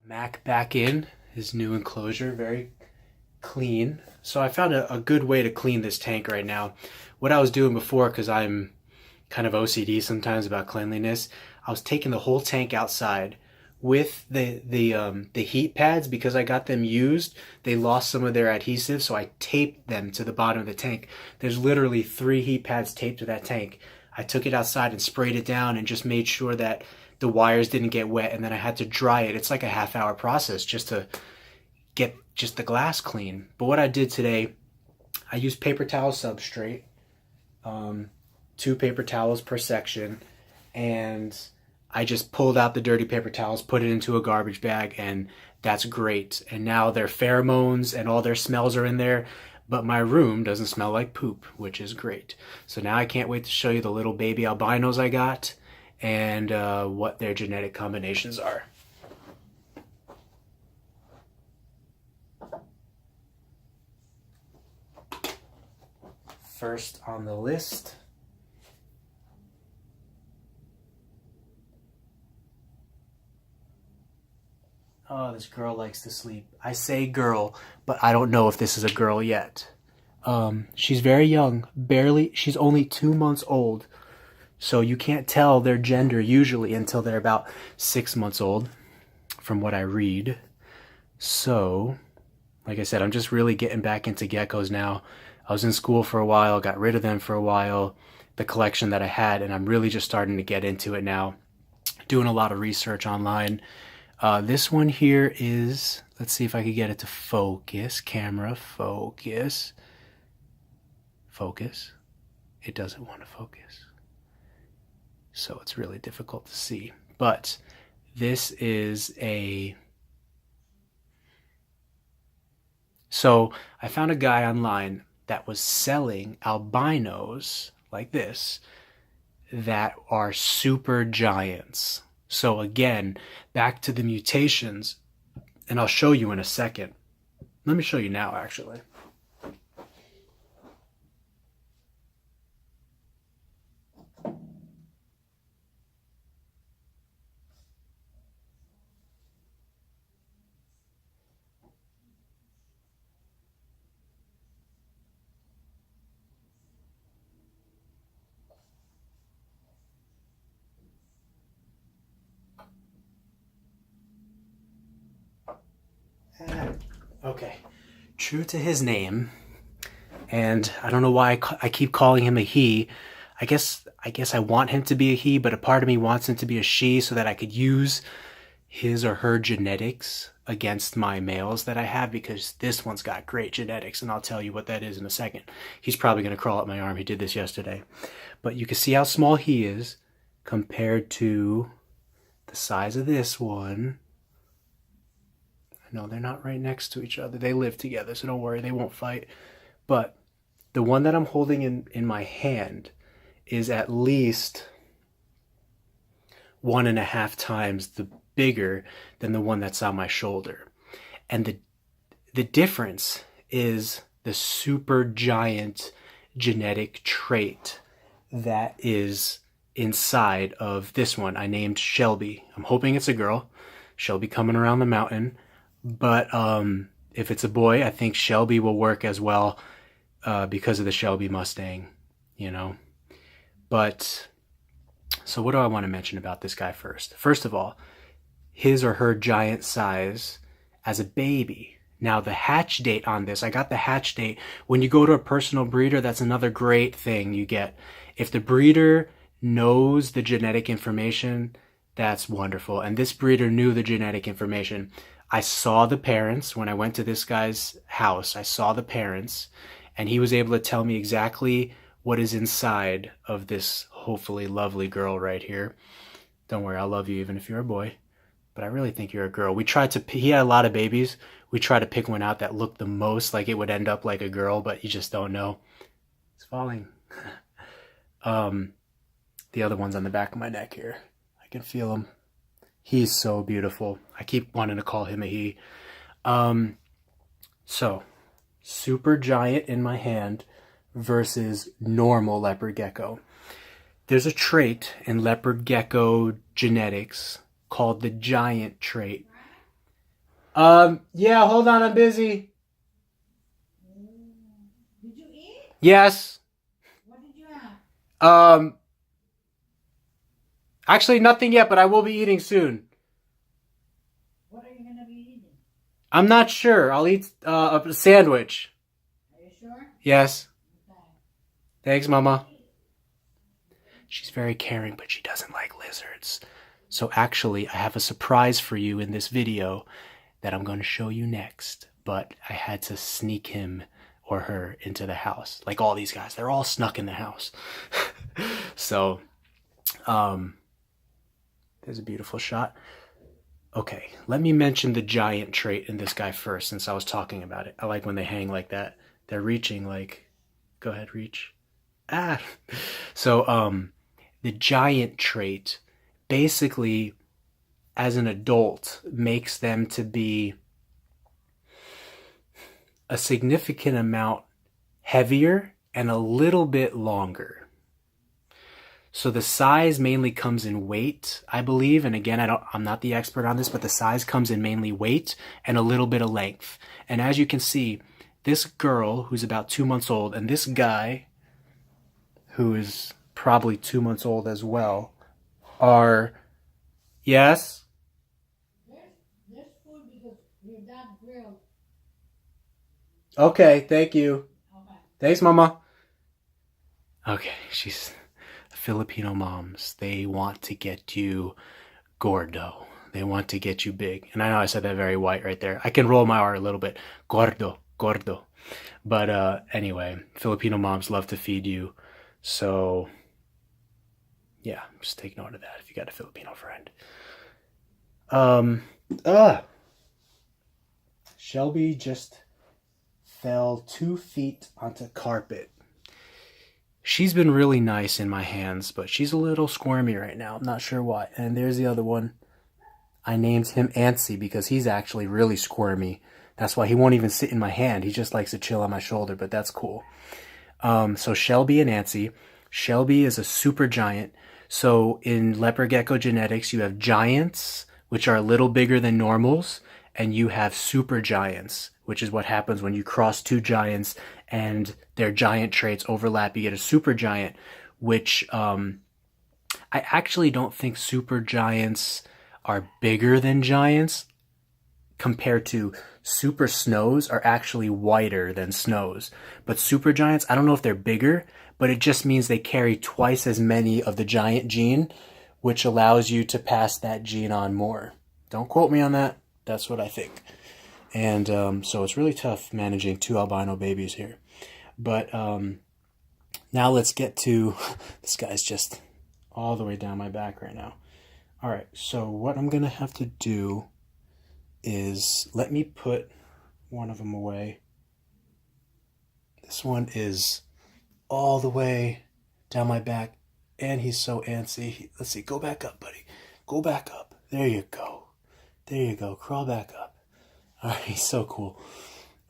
Mac back in his new enclosure, very clean. So I found a good way to clean this tank right now. What I was doing before, because I'm kind of OCD sometimes about cleanliness, I was taking the whole tank outside with the heat pads. Because I got them used, they lost some of their adhesive, so I taped them to the bottom of the tank. There's literally 3 heat pads taped to that tank. I took it outside and sprayed it down and just made sure that the wires didn't get wet, and then I had to dry it. It's like a half-hour process just to get just the glass clean. But what I did today, I used paper towel substrate, 2 paper towels per section, and I just pulled out the dirty paper towels, put it into a garbage bag, and that's great. And now their pheromones and all their smells are in there, but my room doesn't smell like poop, which is great. So now I can't wait to show you the little baby albinos I got and what their genetic combinations are. First on the list, oh, this girl likes to sleep. I say girl, but I don't know if this is a girl yet. She's very young, she's only 2 months old. So you can't tell their gender usually until they're about 6 months old, from what I read. So, like I said, I'm just really getting back into geckos now. I was in school for a while, got rid of them for a while, the collection that I had, and I'm really just starting to get into it now. Doing a lot of research online. This one here is, let's see if I can get it to focus. Camera, focus. Focus. It doesn't want to focus. So it's really difficult to see. But this is a... So I found a guy online that was selling albinos like this that are super giants. So again, back to the mutations, and I'll show you in a second. Let me show you now, actually. Okay, true to his name, and I don't know why I keep calling him a he. I guess I want him to be a he, but a part of me wants him to be a she so that I could use his or her genetics against my males that I have, because this one's got great genetics, and I'll tell you what that is in a second. He's probably going to crawl up my arm. He did this yesterday. But you can see how small he is compared to the size of this one. No, they're not right next to each other. They live together, so don't worry, they won't fight. But the one that I'm holding in my hand is at least 1.5 times the bigger than the one that's on my shoulder. And the difference is the super-giant genetic trait that is inside of this one. I named Shelby. I'm hoping it's a girl. Shelby coming around the mountain. But if it's a boy, I think Shelby will work as well because of the Shelby Mustang, you know. But, so what do I want to mention about this guy first? First of all, his or her giant size as a baby. Now, the hatch date on this, I got the hatch date. When you go to a personal breeder, that's another great thing you get. If the breeder knows the genetic information, that's wonderful. And this breeder knew the genetic information. I saw the parents when I went to this guy's house. I saw the parents, and he was able to tell me exactly what is inside of this hopefully lovely girl right here. Don't worry, I love you even if you're a boy, but I really think you're a girl. He had a lot of babies. We tried to pick one out that looked the most like it would end up like a girl, but you just don't know. It's falling. The other one's on the back of my neck here. I can feel him. He's so beautiful. I keep wanting to call him a he. So, super giant in my hand versus normal leopard gecko. There's a trait in leopard gecko genetics called the giant trait. Yeah, hold on, I'm busy. Did you eat? Yes. What did you have? Um, actually nothing yet, but I will be eating soon. What are you going to be eating? I'm not sure. I'll eat a sandwich. Are you sure? Yes. Okay. Thanks, Mama. She's very caring, but she doesn't like lizards. So actually, I have a surprise for you in this video that I'm going to show you next. But I had to sneak him or her into the house. Like all these guys, they're all snuck in the house. So, there's a beautiful shot. Okay, let me mention the giant trait in this guy first, since I was talking about it. I like when they hang like that. They're reaching like, go ahead, reach. Ah. So, the giant trait basically, as an adult, makes them to be a significant amount heavier and a little bit longer. So the size mainly comes in weight, I believe, and again, I'm not the expert on this, but the size comes in mainly weight and a little bit of length. And as you can see, this girl who's about 2 months old and this guy who is probably 2 months old as well are, yes? There's food because your dad grilled. Okay, thank you. Okay. Thanks, Mama. Okay, she's Filipino moms. They want to get you gordo. They want to get you big. And I know I said that very white right there. I can roll my R a little bit. Gordo, gordo. But anyway, Filipino moms love to feed you. So, yeah, just take note of that if you got a Filipino friend. Um, Shelby just fell 2 feet onto carpet. She's been really nice in my hands, but she's a little squirmy right now. I'm not sure why. And there's the other one. I named him Ansie because he's actually really squirmy. That's why he won't even sit in my hand. He just likes to chill on my shoulder, but that's cool. So Shelby and Ansie. Shelby is a super giant. So in leopard gecko genetics, you have giants, which are a little bigger than normals, and you have super giants, which is what happens when you cross two giants and their giant traits overlap. You get a super giant, which I actually don't think super giants are bigger than giants compared to super snows are actually whiter than snows. But super giants, I don't know if they're bigger, but it just means they carry twice as many of the giant gene, which allows you to pass that gene on more. Don't quote me on that. That's what I think. And so it's really tough managing 2 albino babies here. But now let's get to, this guy's just all the way down my back right now. All right, so what I'm going to have to do is let me put one of them away. This one is all the way down my back, and he's so antsy. Let's see, go back up, buddy. Go back up. There you go. There you go. Crawl back up. All right, he's so cool.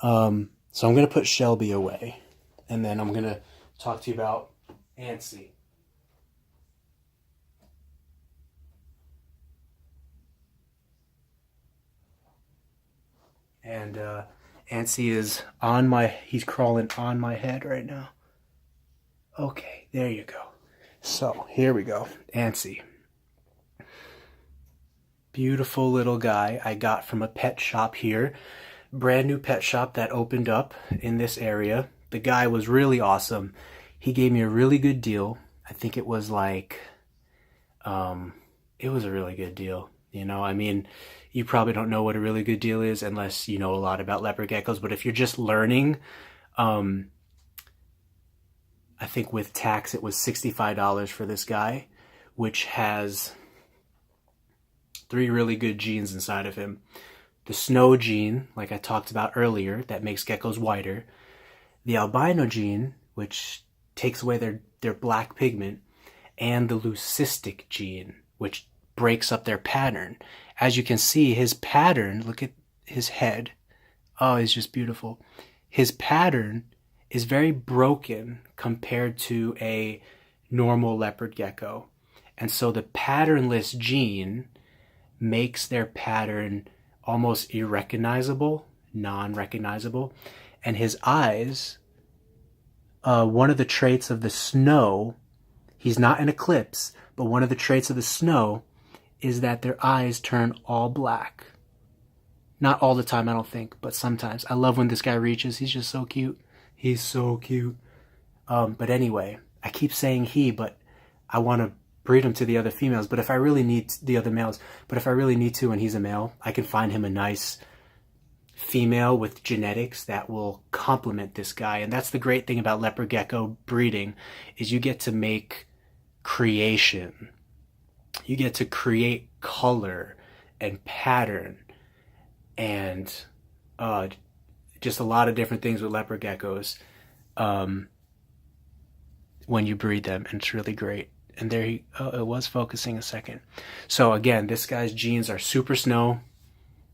So I'm going to put Shelby away, and then I'm going to talk to you about Ansie. And Ansie is on my, he's crawling on my head right now. Okay, there you go. So, here we go. Ansie. Beautiful little guy I got from a pet shop here. Brand new pet shop that opened up in this area. The guy was really awesome. He gave me a really good deal. I think it was like, it was a really good deal. You know, I mean, you probably don't know what a really good deal is unless you know a lot about leopard geckos. But if you're just learning, I think with tax it was $65 for this guy, which has 3 really good genes inside of him. The snow gene, like I talked about earlier, that makes geckos whiter. The albino gene, which takes away their black pigment. And the leucistic gene, which breaks up their pattern. As you can see, his pattern, look at his head. Oh, it's just beautiful. His pattern is very broken compared to a normal leopard gecko. And so the patternless gene makes their pattern almost irrecognizable, non-recognizable. And his eyes, one of the traits of the snow, he's not an eclipse, but one of the traits of the snow is that their eyes turn all black. Not all the time, I don't think, but sometimes. I love when this guy reaches. He's just so cute. He's so cute. But anyway, I keep saying he, but I want to breed him to the other females. But if I really need the other males, but if I really need to and he's a male, I can find him a nice female with genetics that will complement this guy. And that's the great thing about leopard gecko breeding, is you get to make creation. You get to create color and pattern and just a lot of different things with leopard geckos when you breed them, and it's really great. And there he, it was focusing a second. So again, this guy's genes are Super-Snow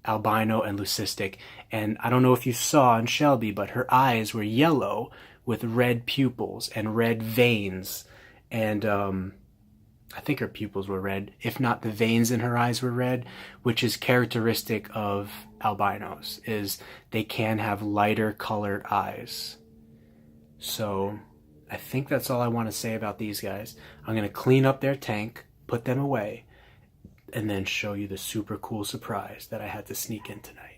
Albino and Leucistic. And I don't know if you saw on Shelby, but her eyes were yellow with red pupils and red veins. And I think her pupils were red. If not, the veins in her eyes were red, which is characteristic of albinos, is they can have lighter colored eyes. So I think that's all I want to say about these guys. I'm going to clean up their tank, put them away, and then show you the super cool surprise that I had to sneak in tonight.